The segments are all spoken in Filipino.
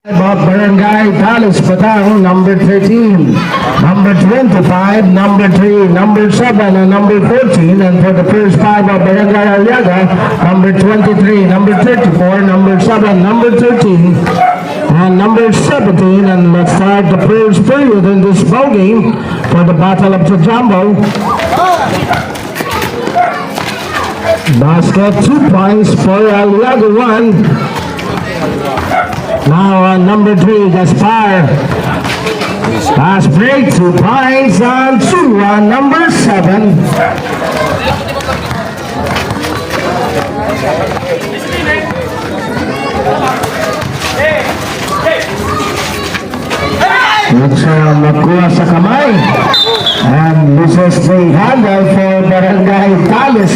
About Barangay TALOS-PATANG, number 13, number 25, number 3, number 7, and number 14. And for the first five of Barangay ALIAGA, number 23, number 34, number 7, number 13, and number 17. And let's start the first period in this ball game for the Battle of the Jumbo. Basket 2 points for ALIAGA 1. Now on number 3, Gaspar. Pass break, 2 points on 2 on number 7. Looks magkuha sa kamay. And this is the handle for Barangay TALOS.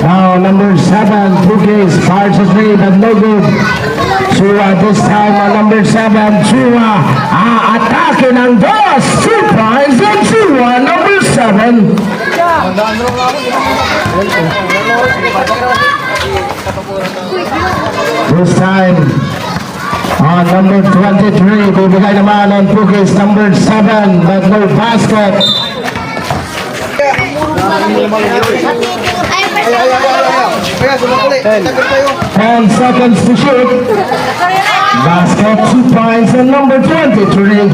Now number 7, Bukis, fires a 3, but no good. Chua this time on number 7, Chua, attacking ang dos, 2 points and Chua, number 7. This time on number 23, bibigay naman on Bukis, number 7, but no basket. 10 seconds to shoot. Basket, 2 points, and number 23.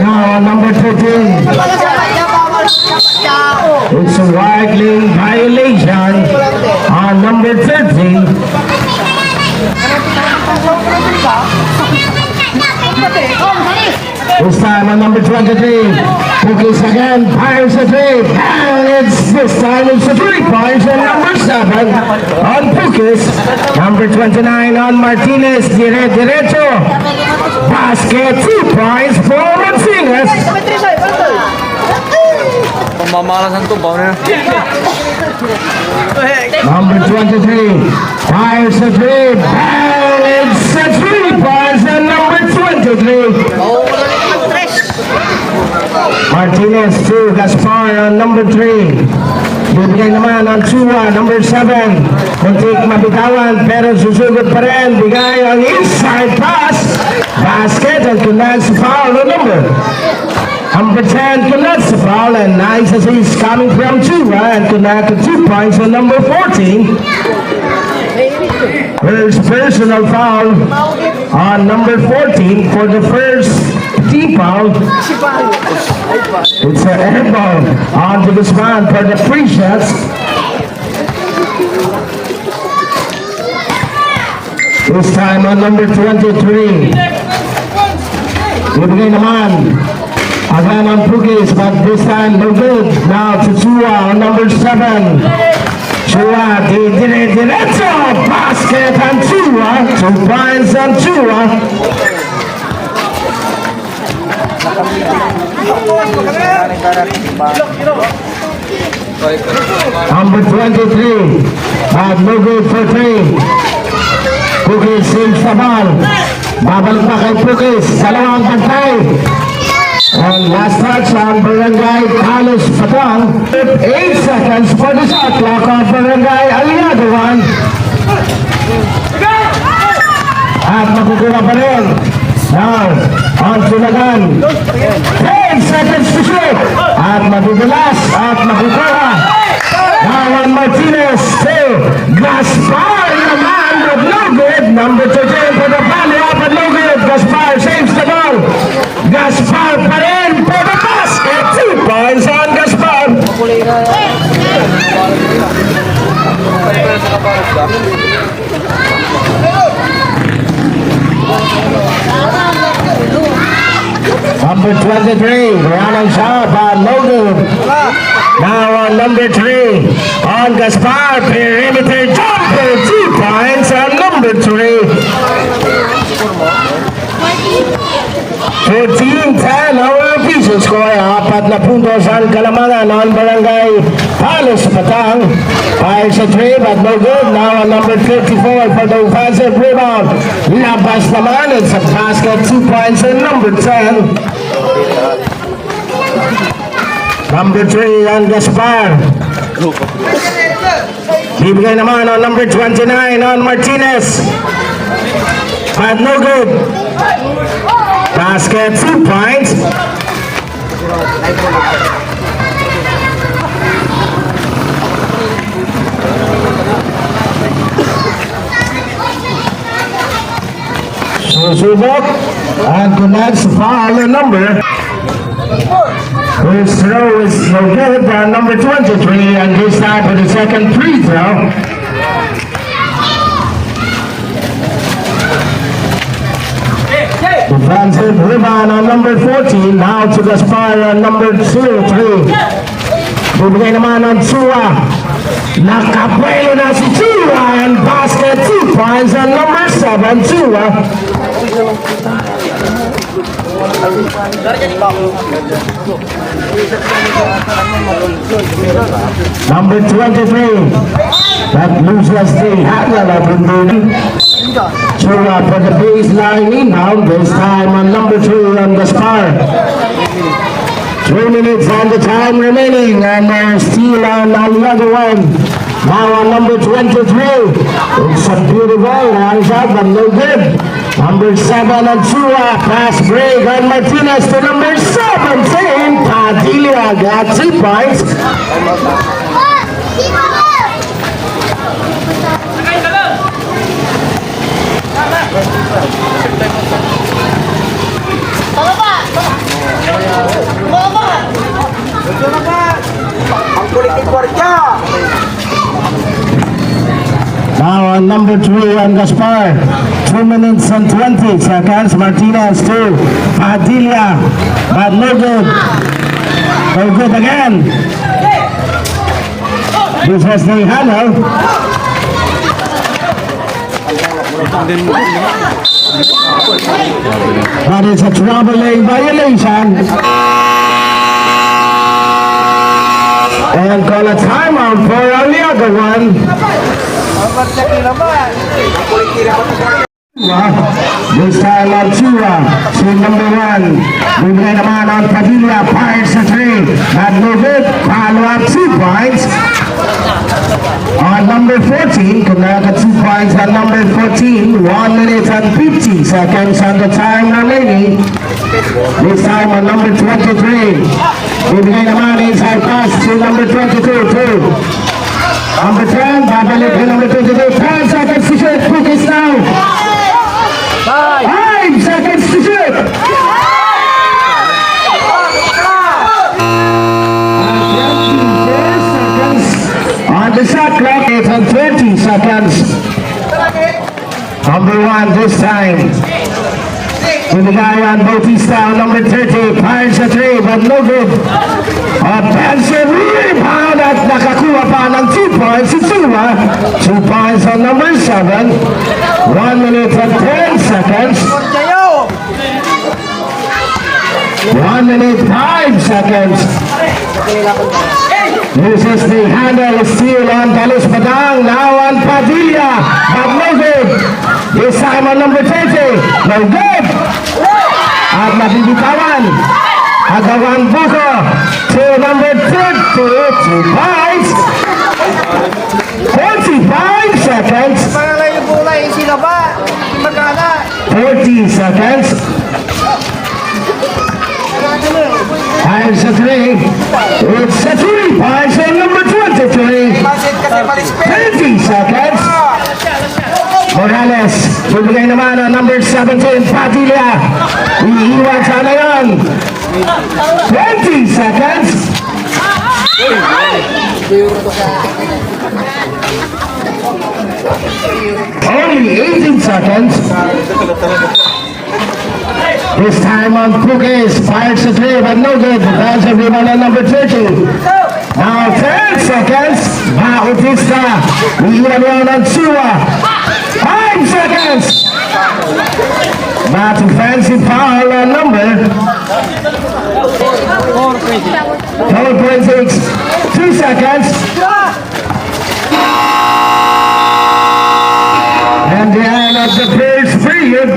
Now on number 13. It's a wide lane violation on number 13. This time on number 23, Bukis again, fires a 3, and this time it's a 3 points on number 7 on Bukis. Number 29 on Martinez, diretso. Basket, 2 points for Martinez. Pamamalasan to, bawa na. Number 23, fires a 3, and it's a 3 points on number 23. Martinez to Gaspar on number 3. Bibigay naman ang Chua, number 7. Muntik mabitawan pero susugod pa rin. Bigay ang inside pass. Basket and connects foul on number 10 connects the foul, and nice as he's coming from Chua and connected 2 points on number 14. First personal foul on number 14 for the first team foul. It's an air ball onto this man for the free shots. This time on number 23. Ibigay naman. Again on Bukis, but this time no good. Now to Chua on number 7. Chua, diretso, basket on Chua. 2 points on Chua. Number 23, but no good for 3. Bukis saves the ball. Babalik pa kay Bukis, dalawang bantay. And last touch on Barangay TALOS-PATANG. 8 seconds for the shot clock of Barangay ALIAGA1. At makukuha pa rin. Now, on Sulagan. 10 seconds to shoot. At mabubulas. At makukuha. Now on Martinez. Still. Gaspar naman with no good. Number 13 for the follow-up and no good. Gaspar saves the ball. Gaspar pa rin for the basket. 2 points on Gaspar. Number 23, Ronald Sharp, no good. Now on number 3, on Gaspar, perimeter jumper, 2 points on number 3. 14-10 our official score. 4 na puntos ang kalamangan on Barangay TALOS-PATANG. Fires a 3 but no good. Now on number 54 for the offensive rebound. Labas naman. It's a basket, 2 points and number 10. Number 3 on Gaspar. Bibigay naman on number 29 on Martinez. But no good. Basket 2 points. Susubok and connects the foul number. His throw is no good on number 23, and this time for the second free throw. Defensive rebound on number 14, now to the spot on number 2-3. Bibigay naman on Chua. Nakabuelo na si Chua, and basket 2 points on number 7, Chua. Number 23, that loses the handle of the Chua for the baseline inbound, this time on number 2 on the spar. 3 minutes and the time remaining, and there's still on ALIAGA1. Now on number 23, it's a beautiful long shot, but no good. Number 7 on Chua, pass break on Martinez to number 17, Padilla got 2 points. Now on number 3 on Gaspar, 2 minutes and 20 seconds, Martinez to Padilla, but no good. No good again. This was the handle. That is a troubling violation. And call a timeout for ALIAGA1. This time on Chua, team number 1. Bibigay naman on Padilla, fires the 3. Not no good, follow up 2 points. On number 14, Kanaka 2 points on number 14, 1 minute and 50 seconds on the time remaining. This time on number 23. Bibigay naman inside pass to number 22, 2. Number 10, babalik to number 22, 10 seconds to shoot, focus now. 5 seconds to shoot. On the shot clock, it's on 20 seconds. Number 1 this time. With the guy on Bautista, number 30, fires a 3, but no good. Offensive rebound at nakakuha pa ng 2 points si Chua. 2 points on number 7. 1 minute and 10 seconds. 1 minute 5 seconds. This is the handle still on TALOS-PATANG, now on Padilla, but no good. This time on number 30, no good. At mabibitawan, Agawan Buko to number 30, 2 points. 45 seconds. 40 seconds. Times a 3. It's a 3 points on number 23. 20 seconds. Morales, bibigay naman ang number 17, Padilla. Iiwan sana yun. 20 seconds. Only 18 seconds. This time on Cookies, fires the 3, but no good. Defensive rebound on number 30. Now 10 seconds. Bautista, iiwan yun ang Chua. 5 seconds. Not offensive foul on number 12.6. 2 seconds. And the end of the first period.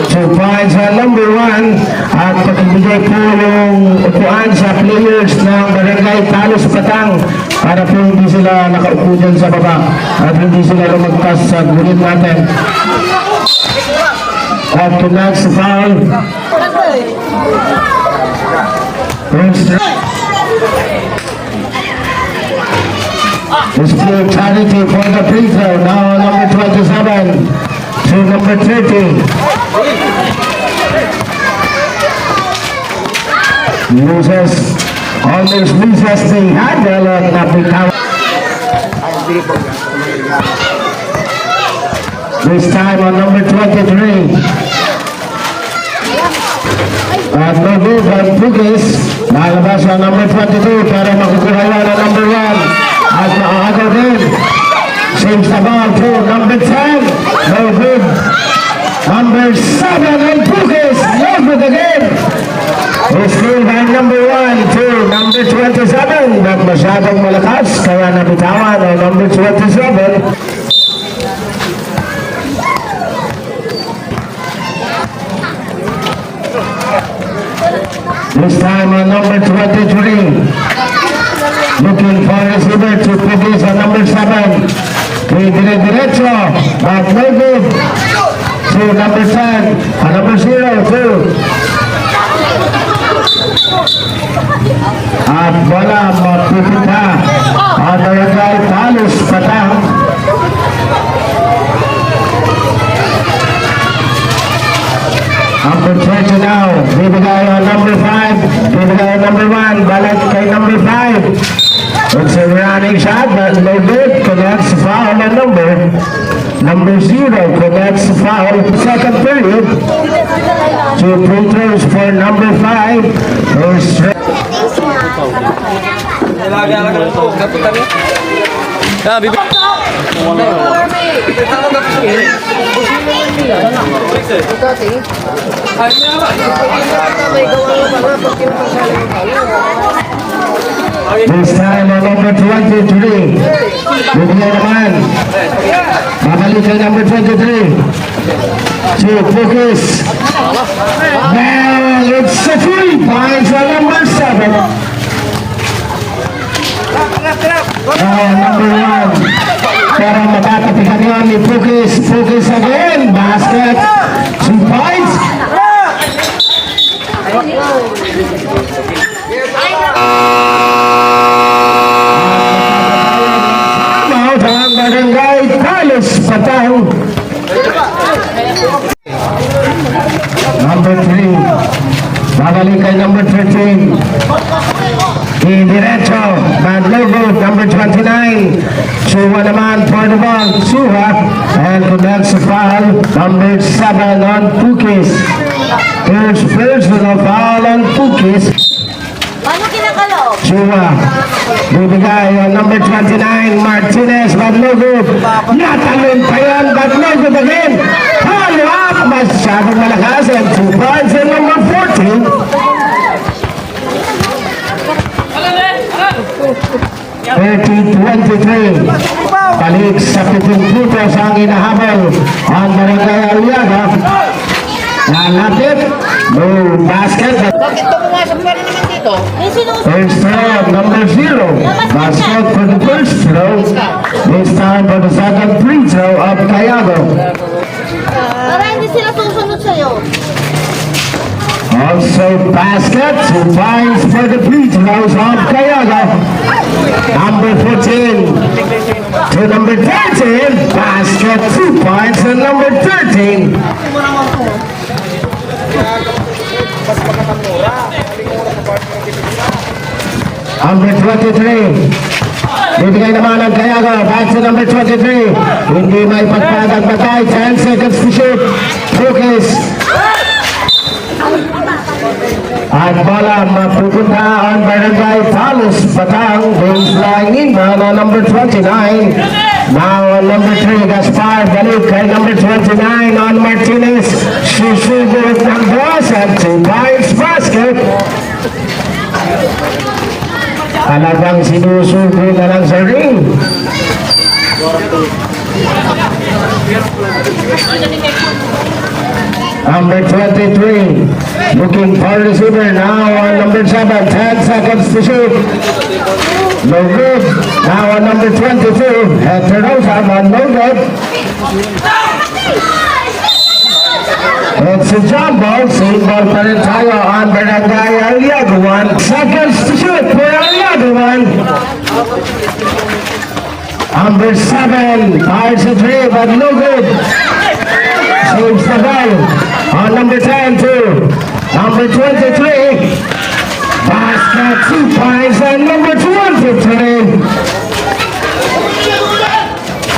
2 points on number 1 at pagbigay po yung laruan sa players ng barangay TALOS-PATANG para po hindi sila nakaupo dyan sa baba at hindi sila lumagpas sa gulit natin. At to next foul. Display charity for the free throw. Now number 27 to number 30. Almost loses the handle at Napitaw. This time on number 23. At no good on Pugis. Nalabas on number 22 para makukuha yan ang number 1. At maakagal din. Saves the ball to number 10. No good. Number 7 on Pugis. No good again. It's still by number 1 to number 27. Not masyadong malakas. Kaya nabitawan ang number 27. This time on number 23. Looking for a receiver to produce on number 7. Diretso. But no good. To number 10. Number 0 to. At bola mapupunta. At barangay TALOS-PATANG. Number 20 now, bibigay on number 5, bibigay on number 1, balik kay number 5. It's a running shot, but no good, connects foul on number 0, connects foul, second period. 2 free throws for number 5. ALIAGA1 to. Kapitan niya. Ah, bibi. This time on number 23. Bibigyan naman. Babalik kay number 23. To focus. Now it's a 3 points on number 7. Number 1. Pero matatapihan yun ni Focus. Focus again. Basket. 2 points. Out ang barangay TALOS-PATANG. Number 3. Babalik kay number 13. Diretso. Bad logo. Number 29. Suha naman for the ball. Suha. And connects the foul. Number 7 on Pukis. First personal foul on Pukis. Ano kinakalo? Suha. Bibigay on number 29. Martinez. Bad logo. Natalon pa yan. Bad logo again. Follow up. Masyadong malakas. And 2 points on number 14. 30-23. Balik sa 7 puntos ang inahabol ang barangay ALIAGA. Nalapit. No basket. Bakit ito pumasok pa rin naman dito? First throw, number 0. Basket for the first throw. This time for the second free throw of Cayago. Para hindi sila susunod sa'yo. Also basket, 2 points for the free throws of Cayago. Number 14 to number 13. Basket, 2 points and number 13. Number 23. Bibigay naman ang Cayago. Back to number 23. Hindi may pagpadag batay. 10 seconds to shoot. Focus. At bola mapupunta ang barangay TALOS-PATANG. Baseline inbound on number 29. Now on number 3, Gaspar. Balik kay number 29 on Martinez. Susugod ng boss at 2 points basket. Talagang sinusugod na lang sa ring. Number 23, looking for receiver now on number 7, 10 seconds to shoot. No good. Now on number 22, Heterosa on no good. It's a jump ball, same ball pa rin tayo on Barangay ALIAGA1. Seconds to shoot for ALIAGA1. Number 7, fires a three, but no good. Saves the ball on number 10 too. Number 23, basket 2 points and number 23.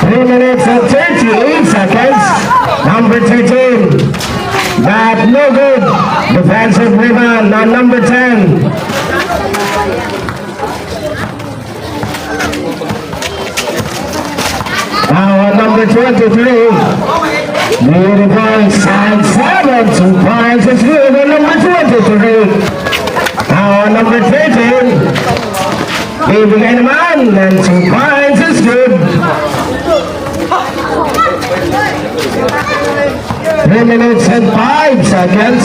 3 minutes and 38 seconds. Number 13, that no good. Defensive rebound on number 10. Now on number 23, beautiful side 7, 2 points is good on number 23. Now on number 13, bibigay naman and 2 points is good. 3 minutes and 5 seconds.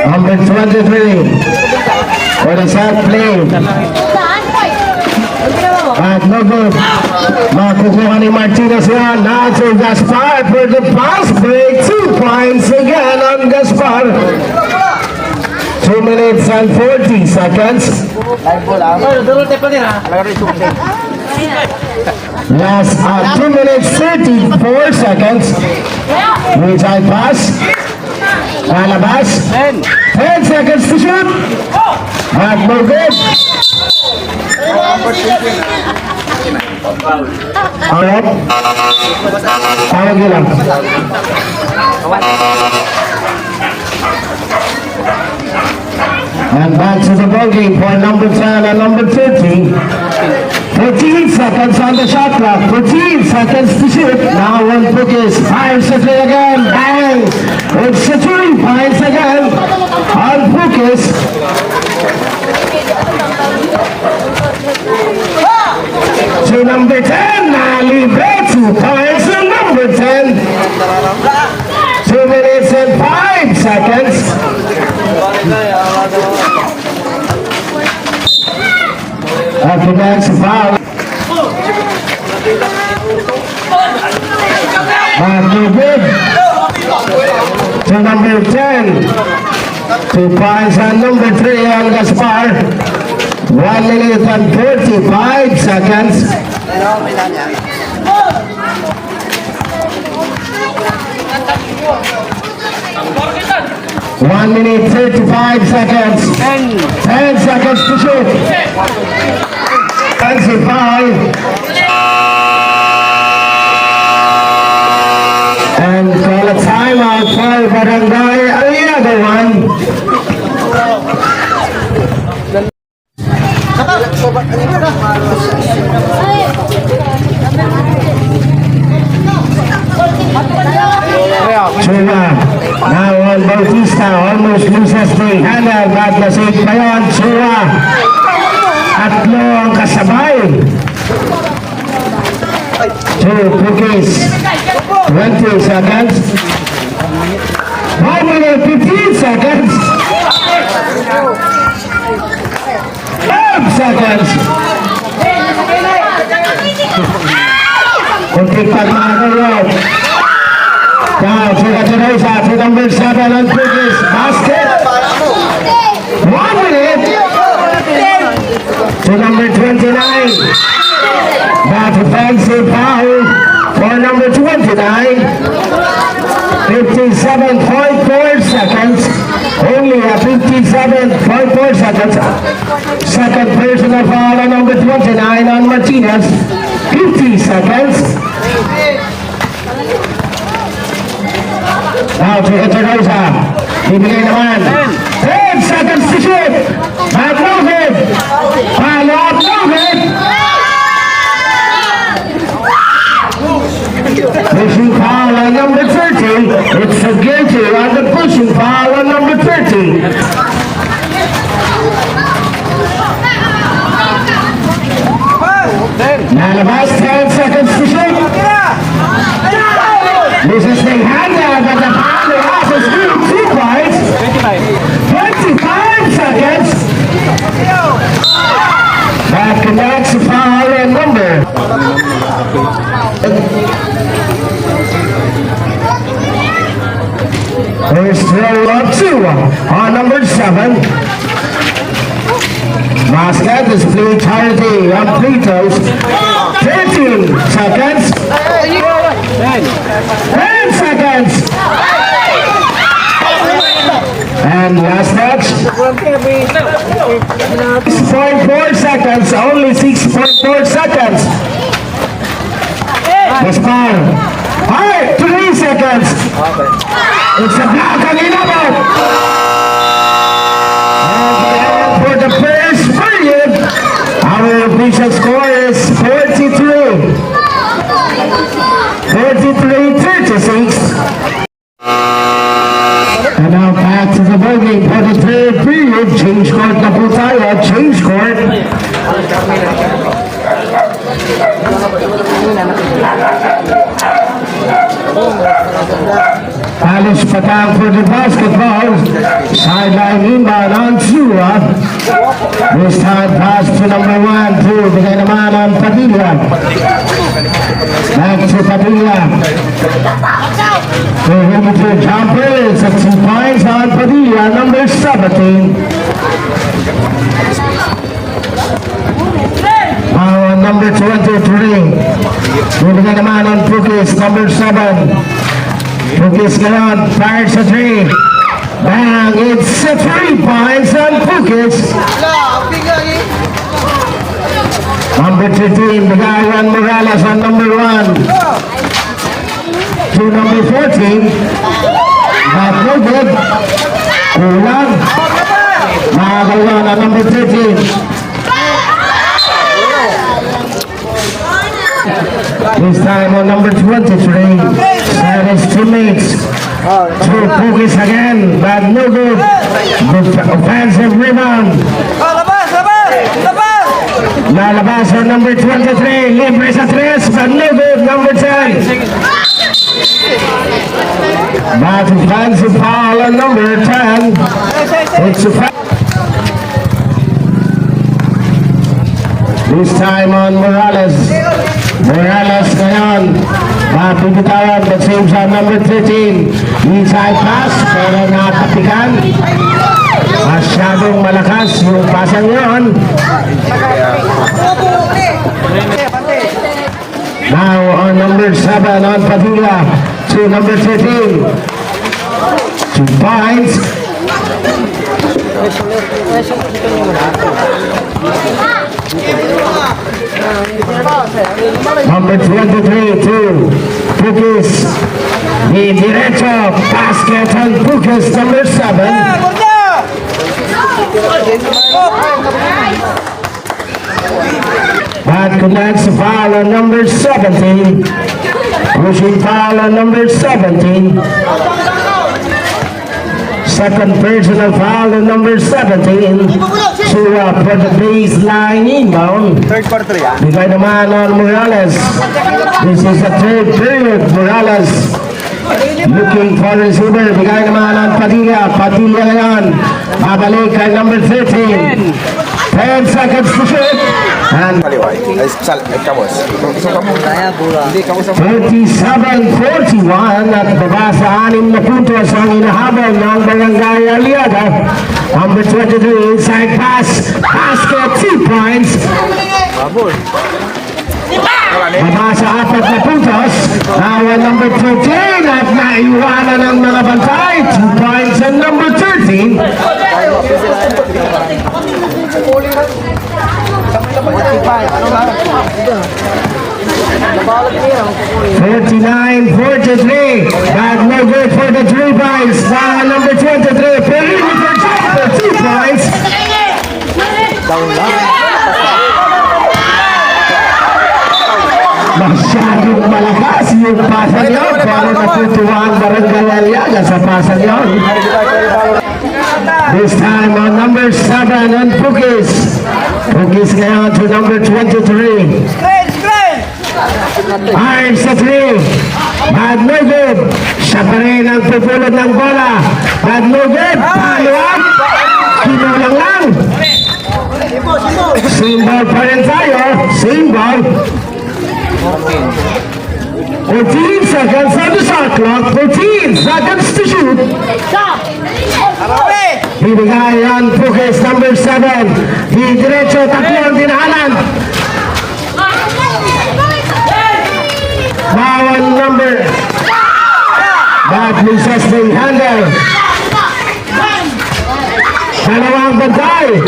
Number 23, what is that play? At no good. Makukuha ni Martinez yan. Now to Gaspar for the pass break. 2 points again on Gaspar. 2 minutes and 40 seconds. Last 2 minutes 34 seconds. Inside pass. Lalabas. 10 seconds to shoot. At no good. Alright. Tawag nyo lang. And back to the ball game for number 10 and number 13. 14 seconds on the shot clock. 14 seconds to shoot. Now one focus. Fires the three again. Bang! It's a 3 points again. On focus. To number 10, Libre, 2 points to number 10. 2 minutes and 5 seconds. After that's a foul. No good. To number 10. 2 points on number 3 on Gaspar. 1 minute and 45 seconds. 1 minute 35 seconds. 10 seconds to shoot. Fancy foul. And call a timeout for Barangay ALIAGA1. Chula, now on Bautista, almost loses the handle, but nasave pa yun, Chula. Tatlo ang kasabay. 2 cookies, 20 seconds. 1 minute, 15 seconds. 5 seconds. Kunting pagmakaroon. Now, Heterosa to number 7 on cookies. Basket. 1 minute. To number 29. That offensive foul for number 29. 57.4 seconds. Only a 57.4 seconds. Second personal foul on number 29 on Martinez. 50 seconds. Now to Heterosa. Ibigay naman. 10 seconds to shoot. At no good. Follow up, no good. Pushing foul on number 30. It's a guilty on the pushing foul on number 30. roll up 2 on number 7. Basket is played entirety on Plato's. 13 seconds. 10 seconds. And last touch. 6.4 seconds. Only 6.4 seconds. The score. Alright, 3 seconds. It's a block on the number. And for the first period, our official score is 43. 43-36. And now back to the ballgame for the third period. Change court na po tayo. Change court. TALOS-PATANG for the basketball. Sideline inbound on Zura. This time pass to number 1. Bigay naman on Padilla. Back to Padilla. Perimeter jumpers at 2 points on Padilla, number 17. Now number 23. Bibigyan naman on Pukis, number 7. Pukis ngayon, fires sa 3. Bang! It's 3 points on Pukis. Number 13, Bagayan Morales on number 1. To number 14. Not no good. Kulang. Makakalawa na number 13. This time on number 23. That is teammates. To Pukis again, but no good. Good offensive rebound. Lalabas on number 23. Libre sa 3, but no good. Number 10. But offensive foul on number 10. It's a foul. This time on Morales. Morales ngayon. Mapibitawan, but saves on number 13. Inside pass, pero natapikan. Masyadong malakas yung pasang yun. Now on number 7 on Padilla to number 13. 2 points. Number 23 to Pukis. The derecho basket on Pukis, number 7. That connects the foul on number 17. Pushing foul on number 17. Second personal foul on number 17. Sura for the baseline inbound. Third quarter, yeah. Bigay naman on Morales. This is the third period. Morales looking for receiver. Bigay naman on Padilla. Padilla ngayon. Babalik kay number 13. 10 seconds to shoot. And 37-41 at baba sa 6 na puntos ang inahabol ng Barangay Aliaga. Number 23 inside pass. Basket 2 points. Baba sa 4 na puntos. Now number 13 at naiwanan ng mga bantay. 2 points and number 13. 39-43. But no good for the 3 points. Now number 23. Perimeter jumper 2 points. Masyadong malakas yung pasang yun. Para natutuwa ang Barangay Aliaga sa pasang yun. This time on number 7 on Pukis. Pukis ngayon to number 23. Ayos sa 3. Bad no good. Siya pa rin ang pupulot ng bola. Bad no good. Follow up. Kinulang lang. Same ball pa rin tayo. Same ball. 14 seconds on the shot clock. 14 seconds to shoot. Bibigay ang Pukis number 7. Di diretso, tatlo ang dinahanan. Bawal number. That loses the handle. Dalawang bantay.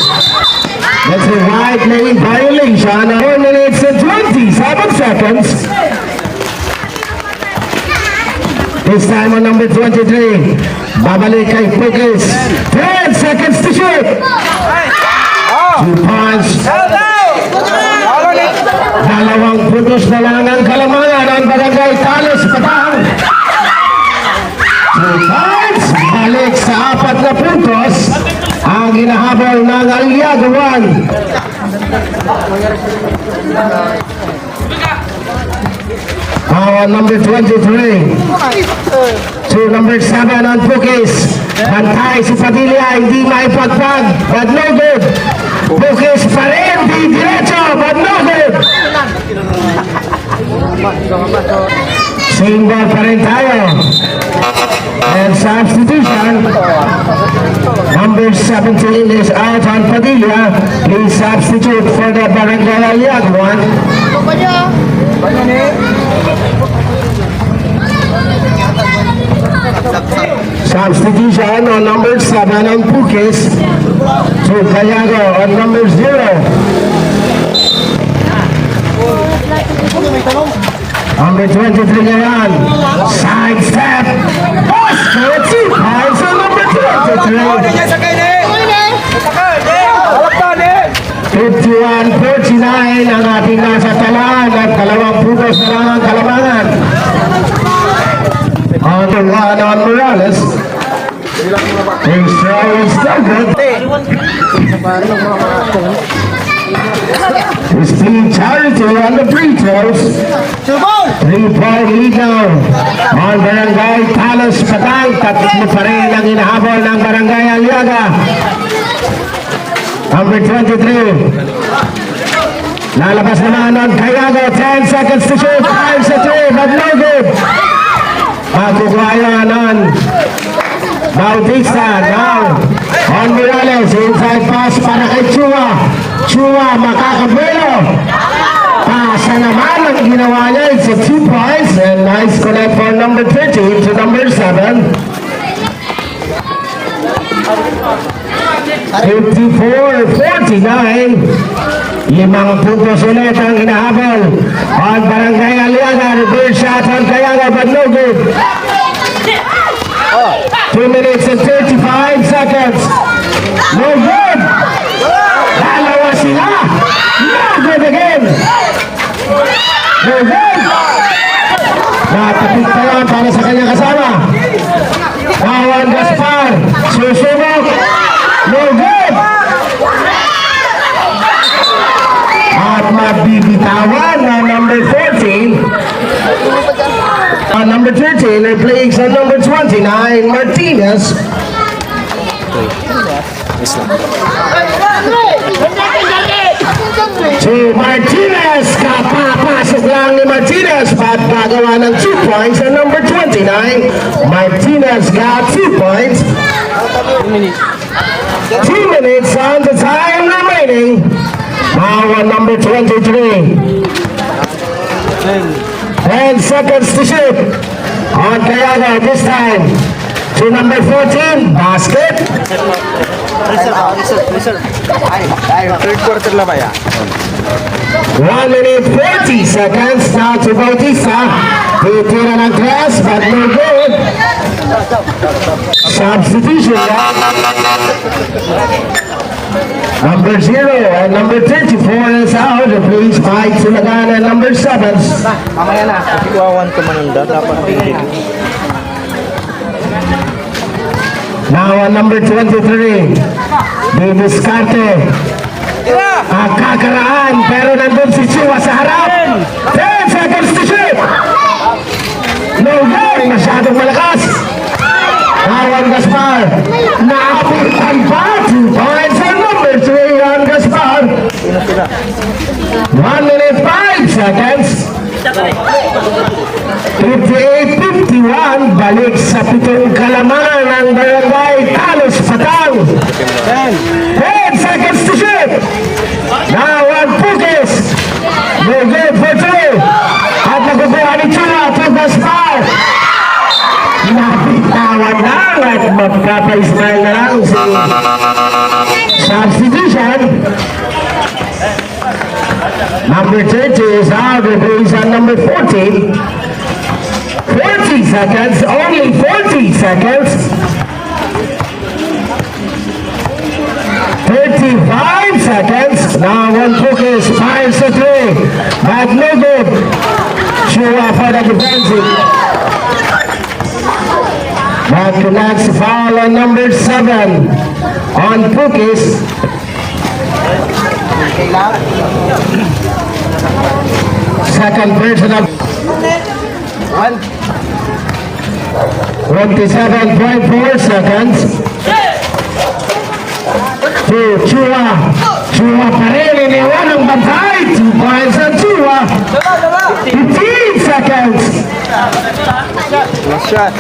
That's a right lane violation. 4 minutes and 27 seconds. This time on number 23. Babalik kay Pukis. 10 seconds to shoot. 2 points. Dalawang puntos na lang ang kalamangan ng barangay TALOS-PATANG. 2 points. Balik sa 4 na puntos ang hinahabol ng ALIAGA1. Number 23 to number 7 on Pukis. Bantay si Padilla, hindi maipagpag, but no good. Pukis pa rin, di diretso, but no good. Same ball pa rin tayo. And substitution. Number 17 is out on Padilla. Please substitute for the barangay ALIAGA1. Substitution on number 7 on Pukis. To Gayago on number 0. Number 23 ngayon. Side step. Basket. 2 points on number 23. 51-49 ang ating nasa talaan at 2 puntos na lang ang kalamangan. On the one on Morales. His throw is still good. His team charity on the free throws. 3-point lead now on barangay TALOS-PATANG. Tatlo pa rin ang inahabol ng barangay ALIAGA. Number 23. Lalabas naman on Gayago. 10 seconds to shoot. 5 sa 3, but no good. Makukuha yan on Bautista. Now on Morales. Inside pass para kay Chua. Chua makakabuelo. Pasa naman ang ginawa niya. It's a 2 points and nice connect for number 13 to number 7. 54-49. 5 puntos ulit ang hinahabol on barangay ALIAGA. Reverse shot on Gayago but no good. 2 minutes and 35 seconds. No good. Dalawa sila. No good again. No good. Natapit pa yan para sa kanyang kasama. Awan Gaspar. Susubok. No good. At mabibitawan na number 14. Number 13 replaces on number 29, Martinez. Si Martinez, kapapasok lang ni Martinez at gagawa ng 2 points on number 29. Martinez got 2 points. 2 minutes on the time remaining. Now on number 23. 10 seconds to shoot. On Gayago this time. To number 14, basket. Third quarter lang ba yan? 1 minute 40 seconds. Now to Bautista. Titira ng tres, but no good. Substitution. Number 0 and number 34 is out. Please fight Sulagan and number 7. Mamaya na. Ikuawan ko manunda. Dapat tingin. Now on number 23. Di diskarte. Ang kakaraan pero nandun si Chua sa harap. 10 seconds to shoot. No good. Masyadong malakas. Awan Gaspar. Naapitan pa. 2 points on number 3 on Gaspar. 1 minute 5 seconds. 10 seconds to shoot. Now on Pukis. No good for 2. At nakukuha ni Chua to the spot. Napitawan lang at magkapa-smile na lang si substitution. Number 30 is out. Replace on number 14. 40 seconds. Only 40 seconds. 35 seconds. Now one focus. 5 to 3. But no good. Chua for the defensive. That connects foul on number 7 on Pukis. Second personal. 27.4 seconds. To Chua. Chua pa rin. Iniwan ang bantay. 2 points on Chua. 15 seconds. Last shot.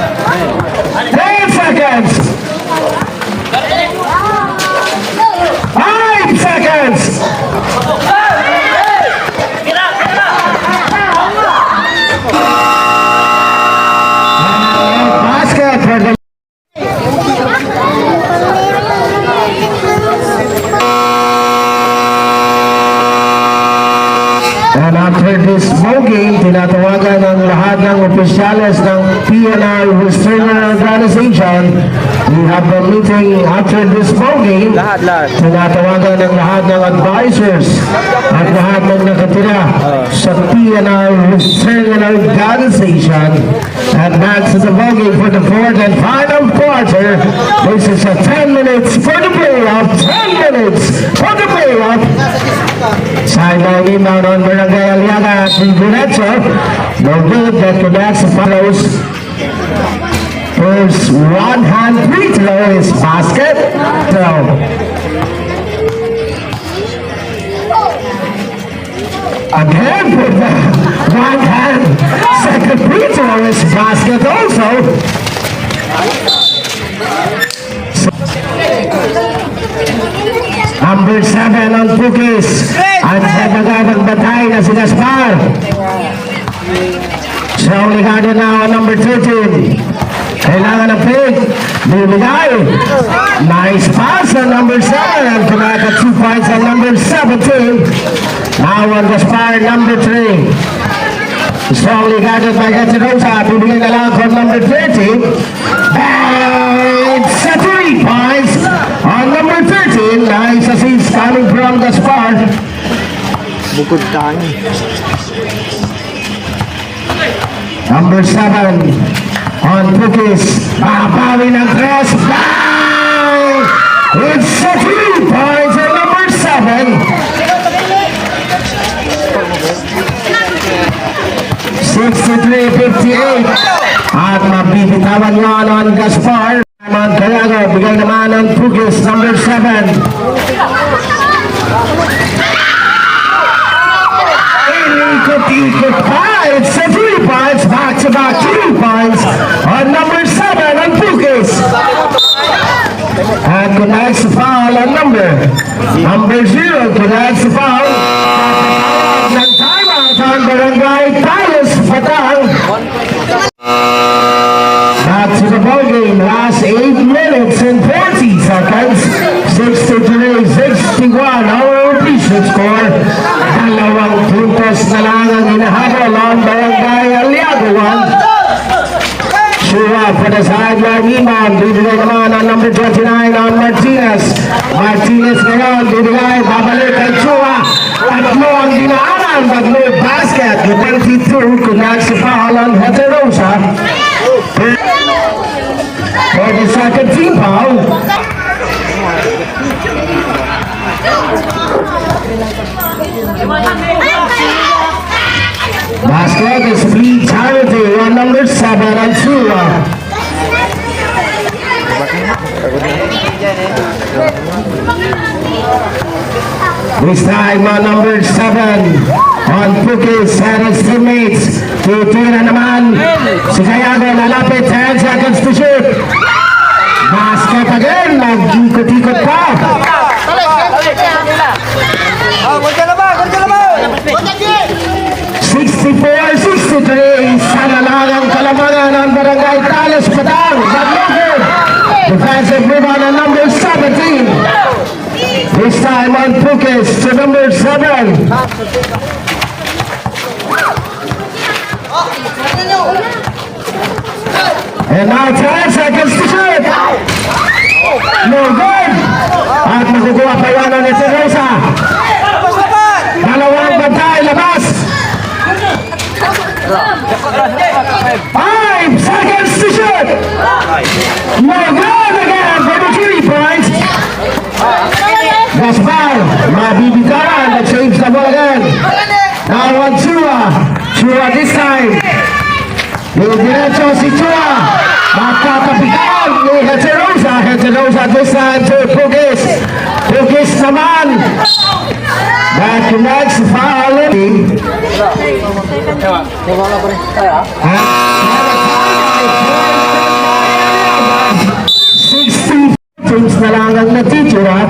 10 seconds. 5 seconds. Basket for the And after this ball game, tinatawagan ng lahat ng opisyales ng PNR Restraining Organization. We have a meeting after this ball game. Lahat. Tinatawagan ng lahat ng advisors at lahat ng nakatira sa PNR Restraining Organization. And that's the ball game for the fourth and final quarter. This is a 10 minutes for the playoff. 10 minutes for the playoff. Sideline inbound on Barangay Aliaga at Diretso. No good. That connects the follows. First one-hand free throw is basket. Throw. Again with the one-hand second free throw is basket also. Number 7 on Pukis. At sa nagbatay na si Gaspar. Strongly guarded now on number 13. Kailangan ng pick. Bibigay. Nice pass on number 7. And connect at 2 points on number 17. Now on Gaspar, number 3. Strongly guarded by Gatirosa. Bibigay na lang from number 30. And it's a 3 points on number 13. Nice assist coming from Gaspar. Bukod tayo. Number 7 on Pukis. Mabawi ng tres. Bang! It's a 3 points on number 7. 63-58. At mabibitawan yon on Gaspar. On Calago, bigay naman on Pukis, number 7. Ikot-ikot pa. It's a 3 points. Back-to-back 3 points on number 7 on Pukis. And connects the foul on number 0. Connects the foul. Ng timeout on Barangay TALOS-PATANG. Back to the ball game. Last 8 minutes and 40 seconds. 63-61. Our official score. 2 puntos na lang ang hinahabol on Barangay ALIAGA1. Chua for the sideline rebound. Bibigay naman ang number 29 on Martinez. Martinez ngayon. Bibigay. Babalik kay Chua. Tatlo ang dinaanan. But no basket. The 22 connects the foul on Heterosa. For the second team foul. Basket is free charity on number 7 on Chua. This time on number 7 on Pukis and his teammates. Titira naman si Gayago, lalapit, 10 seconds to shoot. Basket again, nag-ikot-ikot pa. number 17. This time on focus to number 7. And now 10 seconds to shoot. No good. At makukuha pa yan ang Rosa. Dalawang bantay, labas. 5 seconds to shoot. No good again for the 3 points. Gaspar, mabibitaran, but saves the ball again. Now on Chua. Chua this time. Diretso si Chua. Magkakapitan ni Heterosa. Heterosa this time to Pugis. Pugis naman. That connects the foul. Teams na lang ang natitira.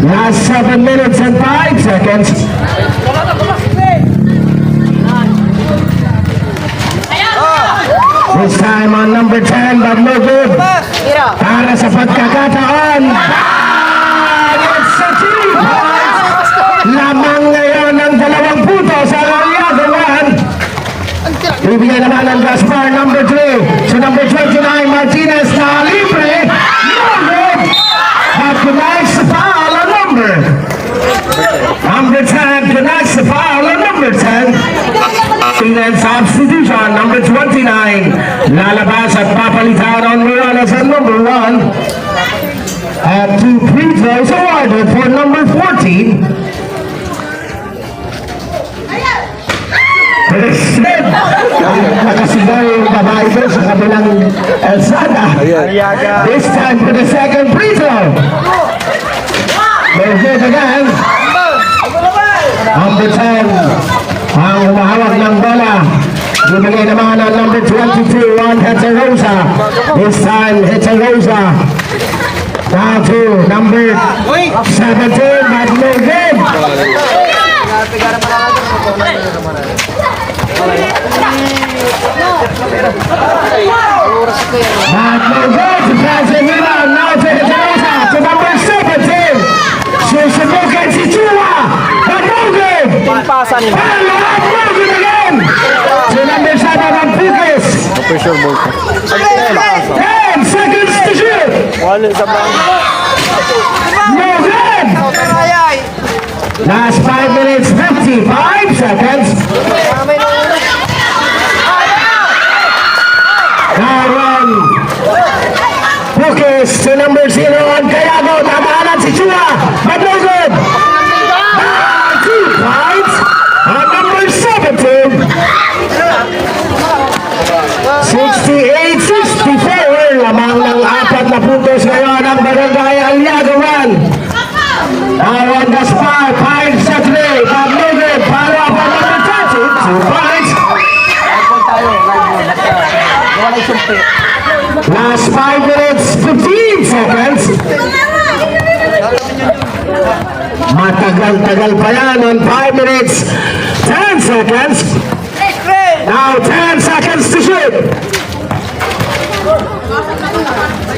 Last 7 minutes and 5 seconds. This time on number 10, but no good. Para sa pagkakataon. It's a 3 points. Lamang ngayon ng 2 puntos sa ALIAGA1. Bibigay naman ang Gaspar, number 3. So number 29, Martinez na libre. No good. But connects the foul on number. Number 10 connects the foul on number 10. And substitution, number 29. Lalabas at papalitan on Morales at number 1. At 2 free throws awarded for number 14. Nakasigaw yung babae doon sa kabilang Elsada. This time for the second free throw. There's it again. Number 10 ang umahawak ng bola. Bibigay naman ang number 22 on Heterosa. This time Heterosa. Now to number 17, but no good. But no good to pass it around. Now to Heterosa, to number 17. Susubukan si Chua, but no good. Pasa ni And no good again. To number 7 on Pugis. Pressure ball. 10 seconds to shoot. Wala sa bang. No good. Last 5 minutes, 55 seconds. Now run. Focus to number 0 on Cayago. Tamahanan si Chua, but no good. 2 points on number 17. 68-64. Lamang ng 4 na puntos ngayon ang barangay ALIAGA1. Awan Gaspar, 5 sa 3. But no good. Para pa number 30. 2 points. Last 5 minutes, 15 seconds. Matagal-tagal pa yan on 5 minutes, 10 seconds. Now 10 seconds to shoot.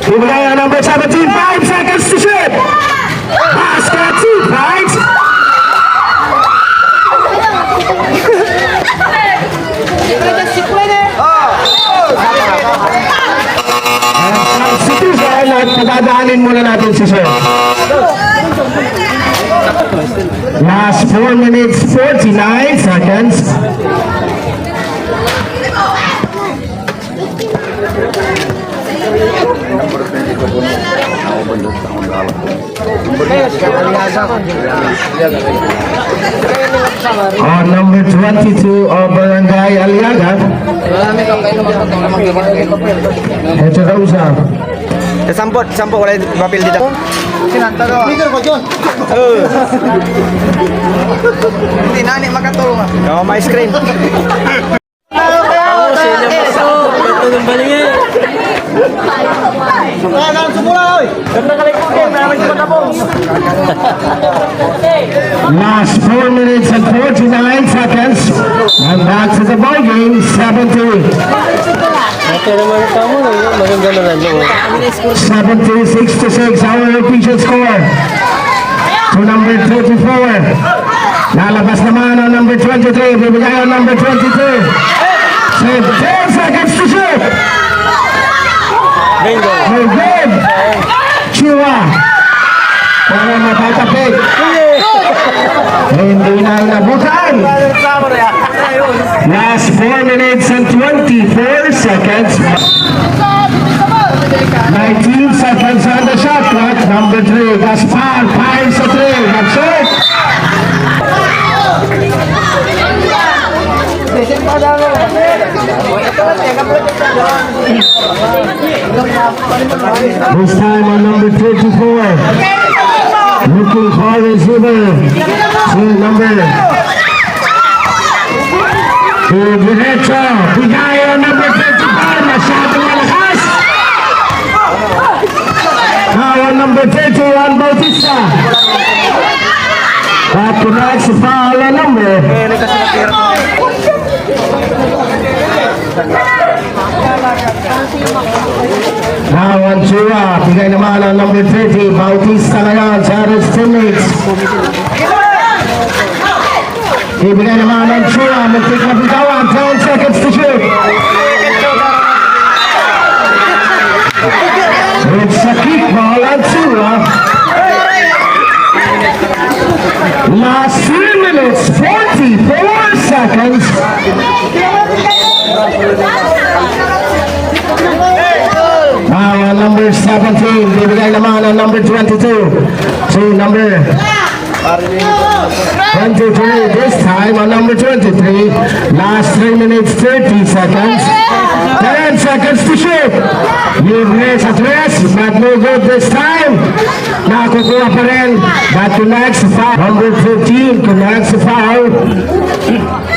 Bibigay ang number 17, 5 seconds to shoot. Basket, 2 points. Substitution at padadaanin muna natin si Sir. Last 4 minutes, 49 seconds. On number 22 of Barangay Aliaga. Heterosa. Sampot wala papel dito. Speaker ko, John. Hindi na ni makatulong. Oh, my screen. Kaya sumula, oy. Last 4 minutes and 49 seconds. And back to the ball game, 70. Ate naman ka mo, maganda na lang yun. 76-6 our official score. To number 34. Lalabas naman ang number 23. Bibigay ang number 22. So 10 seconds to shoot. Bingo. No good. Chua. Para matatapik. Hindi na inabutan. Last 4 minutes and 24 seconds. 19 seconds on the shot clock. Number 3, Gaspar, fires a 3. That's it. This time on number 34. Looking for receiver. Number. Diretso. Bigay ang number 34. Masyadong malakas. Now on number 31, Bautista. That connects the foul on number. Now on Chua. Bigay naman ang number 30, Bautista ngayon sa his teammates. Ibigay naman ang Chua. Muntik na bitawan. 10 seconds to shoot. It's a kick ball on Chua. Last 3 minutes, 44 seconds. Now on number 17, bibigay naman ang number 22 to number 23 this time on number 23. Last 3 minutes, 30 seconds. 10 seconds to shoot. You've missed a dress, but no good this time. Nakukuha pa rin. That connects the foul. Number 15 connects the foul.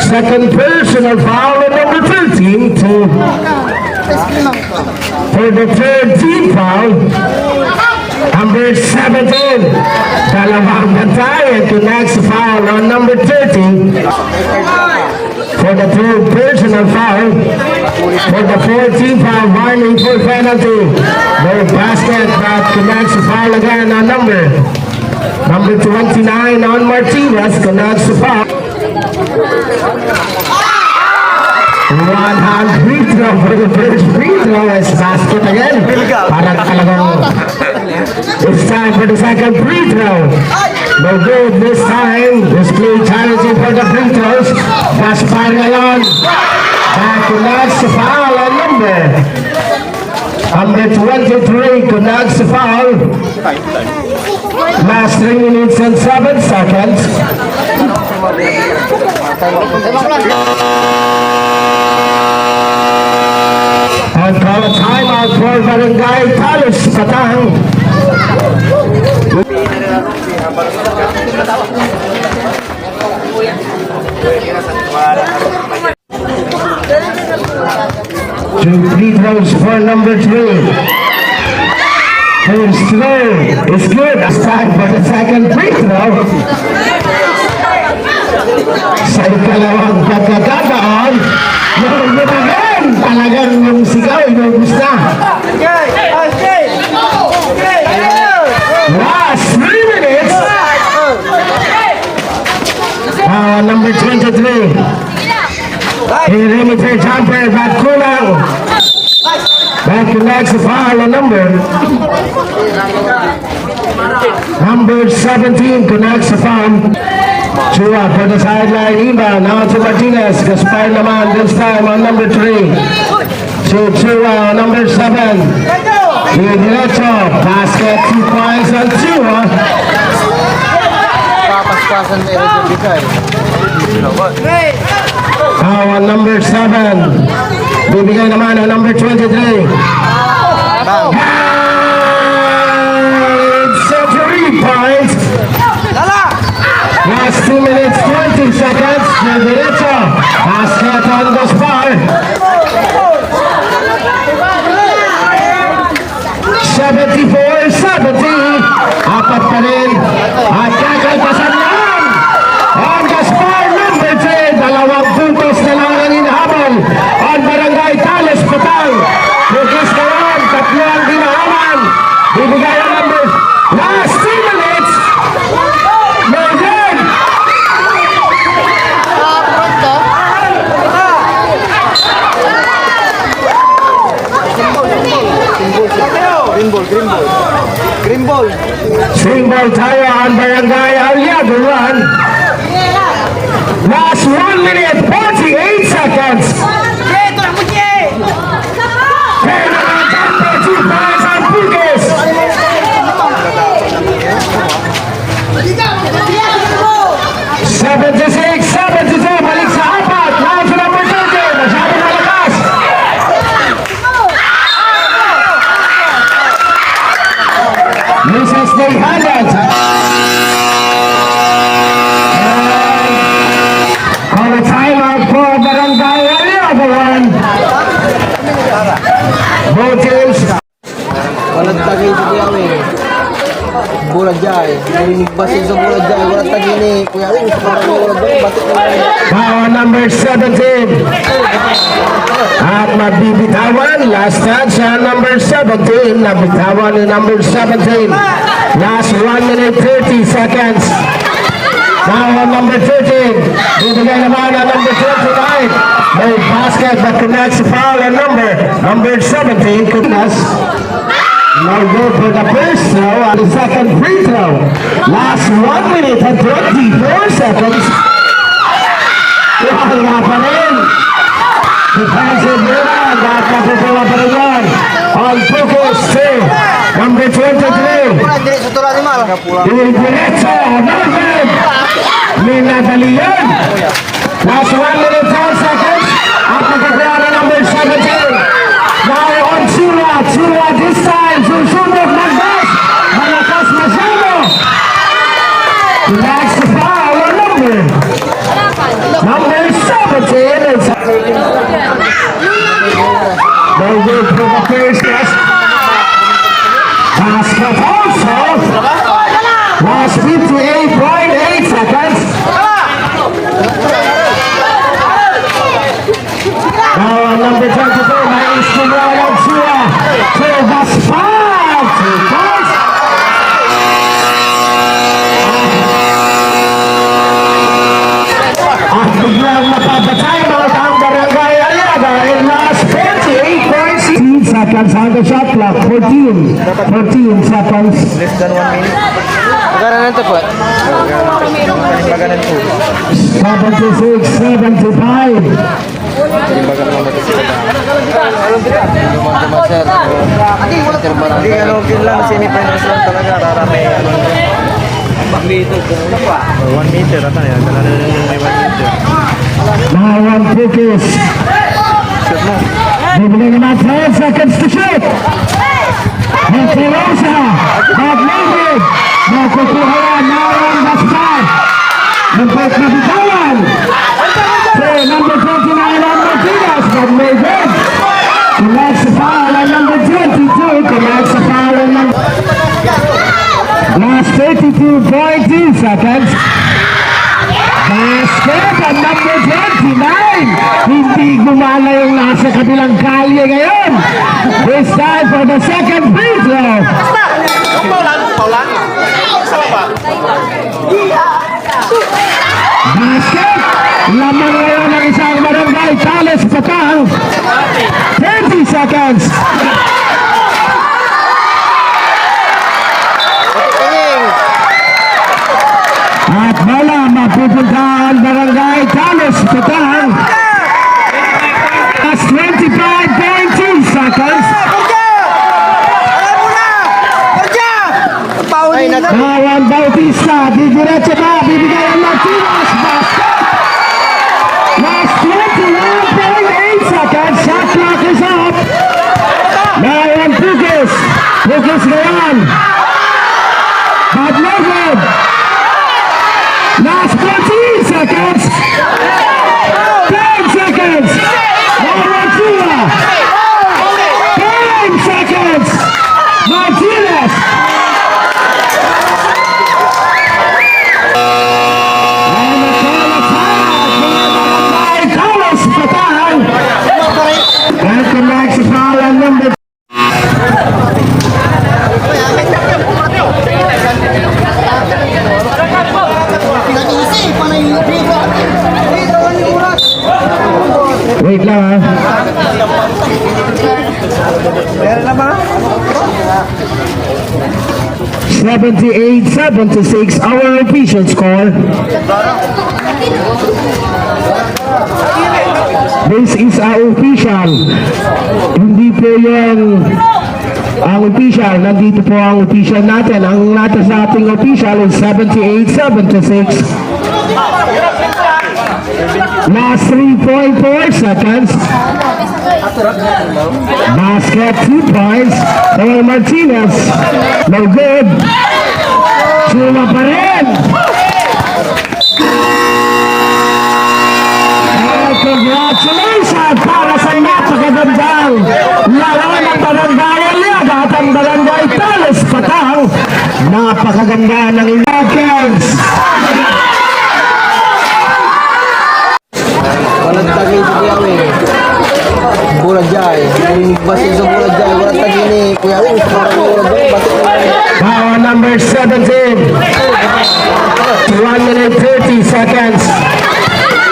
Second personal foul on number 13 to for the third team foul. Number 17, dalawang bantay and connects the foul on number 30 for the third personal foul. For the 14th foul, warning for penalty. No basket, but connects the foul again on number 29 on Martinez, connects the foul. One hand free throw for the first free throw is basket again. Parang talagang it's time for the second free throw. No good this time. This play challenging for the free throws. Gaspar ngayon. Back connects the foul on number 23 connects the foul. Last 3 minutes and 7 seconds. And call a timeout for Barangay TALOS-PATANG. Two free throws for number 3. First throw is good. It's time for the second free throw. Sa ikalawang pagkakataon, yung again, talagang yung sigaw, inubos na. Last 3 minutes. Number 23. Perimeter jumper, but kulang. That connects the foul on number 17 connects the foul. Chua for the sideline, Iba, now to Martinez. Gaspar naman this time on number 3. So Chua on number 7. Diretso, basket, 2 points on Chua. Papaspasan na yung bigay. Now on number 7. Bibigay naman ang number 23. It's a 3 points. Last 2 minutes, 20 seconds. Diretso, basket on the spot. 24-70. Apat pa rin. At kakalpasan yan. On the score number 10. 2 puntos na lang ang hinahabol. On Barangay TALOS-PATANG. Focus na yan. 3 ang dinahaman. Bibigay ang numbers. Last 2 minutes. Megan. Green ball. Single tayo on Barangay ALIAGA1. Last 1 minute 48 seconds. Kaya nakatanda 2 points ang Pugis. 76-72. Balik sa apat. Round to number 30. Masyadong malakas. Mrs. Day Handels. Call a timeout for Barangay ALIAGA1. Both teams. Walang tagay si Kuya Wing. Bulag jay. Narinig ba siya sa bulag jay? Walang tagay ni Kuya Wing. Sa parang bulag jay. Batik na lang. Power number 17. At mabibitawan. Last chance sa number 17. Nabitawan ni number 17. Last 1 minute 30 seconds. Power number 13. Bibigay naman ang number 29. May basket but connects the foul and number 17. Goodness. No good for the first throw on the second free throw. Last 1 minute and 24 seconds. Wala pa rin. Defensive rebound. At napupuwa pa rin yan. On focus to number 23. Pulang diri sa tulad ni Mal. Diretso. Norman. Minadali yan. Last 1 minute 10 seconds. At napupuwa na number 17. Now on Chula. Chula this time. Susunod ng bus. Malakas masyado. That's the foul on number 17. It's no good for the first test. Basket also. Last 58.8 seconds. Now on number 22, minus to Ryan Chua. To the spot. 2 points. At biglang napapatay ang Barangay ALIAGA in last 28.6 seconds on the shot clock. 14 seconds. Less than 1 minute. Magaran na ito po. Magaran po. 76-75. Sir. Hindi ano, lang semi-finals lang talaga. Rarami. 1 meter kung una pa. 1 meter. Ata yan. Kala na yung may 1 meter. Now on focus. Shoot mo. Bibigyan naman 12 seconds to shoot. Mentirosa. Magmigid. Makukuha yan. Now on the spot. Nagpot na bitawan. So number 29 on Martinez. Magmigid. Connects the foul on number 22. Connects the foul on number... Last 32.2 seconds. Basket on number 29. Hindi gumala yung nasa kabilang kalye ngayon. This time for the second free throw. Basket. Lamang ngayon ang isang Barangay TALOS-PATANG. 30 seconds. At bola mapupunta ang Barangay TALOS-PATANG. That's 25.2 seconds. Nawan Bautista, didiretso ba? Bibigay ang Martinez. Basket. Last 21.8 seconds. Shot clock is up. Nawan Pugis. Pugis ngayon. But no good. Last 14 seconds. 10 seconds. Nawan Chua. 10 seconds. Martinez. Martinez. And the TALOS-PATANG. And the next foul on number wait lang ha. Meron na ba? 78-76 our official score. This is our official. Hindi po yung ang official. Nandito po ang official natin. Ang natin sa ating official is 78-76. Last 3.4 seconds. Basket 2 points. Noel Martinez. No good. Suma pa rin. Congratulations para sa napakagandang lawan ng barangay ALIAGA at ang barangay TALOS-PATANG. Napakaganda ng Lakers. Walang tagay si Kuya Wing. Bulag jay. Yung basin sa bulag jay. Walang tagay ni Kuya Wing. Parang bulag jay. Power number 17. 1 minute 30 seconds.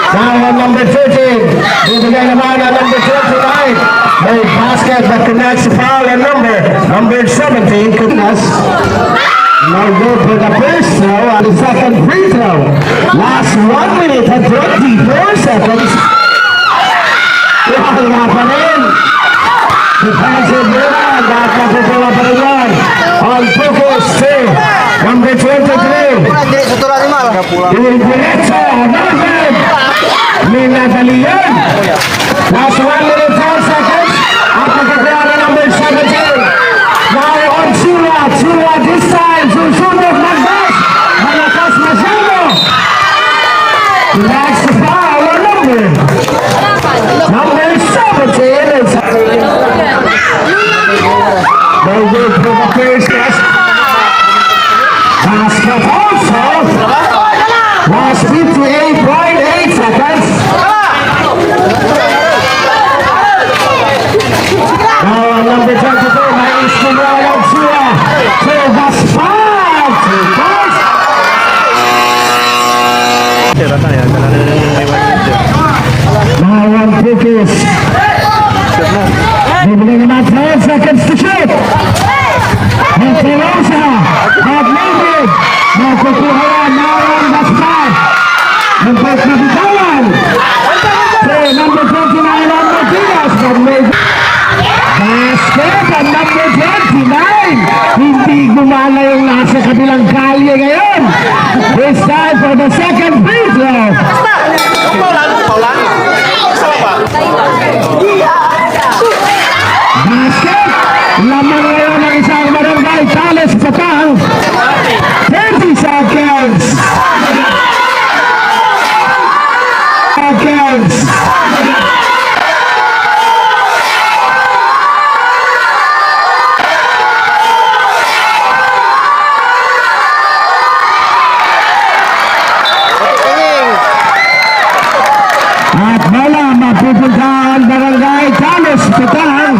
Power number 13. Bibigay naman ang number 29. May basket that connects the foul and number 17. Goodness. No good for the first throw and the second free throw. Last 1 minute and 24 seconds. Wala pa rin. Defensive rebound. Nakapupula pa rin yan. On focus to number 23. Hindi sa tulad ni Mal. Diretso. Norman. Minadali yan. Last 1 minute 10 seconds. Ang pagkakuha na number 17. Now on Chula. Chula this time. Susunod mag-bus. Malakas masyado. Next foul or number 17 is no good for the first test. Basket also. Last 58.8 seconds. Now number 22, minus Manuel Chua. To the spot. To pass. Now on focus. Bibigyan naman 12 seconds to shoot. Mentirosa. Mag-lead. Makukuha yan. Now on the spot. Number 27. So number 29 on Martinez. Basket ang number 29. Hindi gumala yung nasa kabilang kalye ngayon. It's time for the second free throw. Basket. Lamang ngayon ang isang barangay TALOS-PATANG. 30 seconds. At wala mapupunta ang barangay TALOS-PATANG.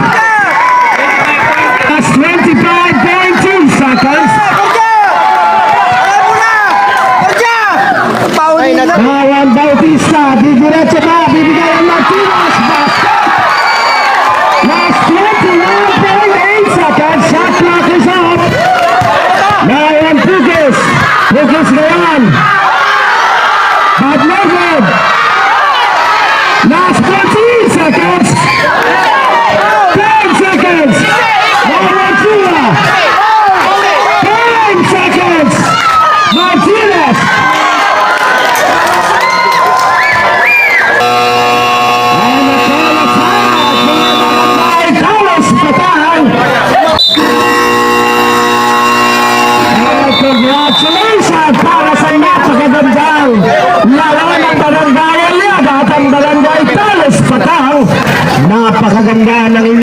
That's 25.2 seconds. Kawan Bautista, didiretso ba? Bibigay ang Martinez. Basket. Last 21.8 seconds. Shot clock is up. Now on focus. Focus na yan. But no good. Last 14 seconds. 10 seconds. Martina. 10 seconds. Martinez. Congratulations para sa napakagandang lawan ng barangay ALIAGA at ang barangay TALOS-PATANG. Napakaganda ng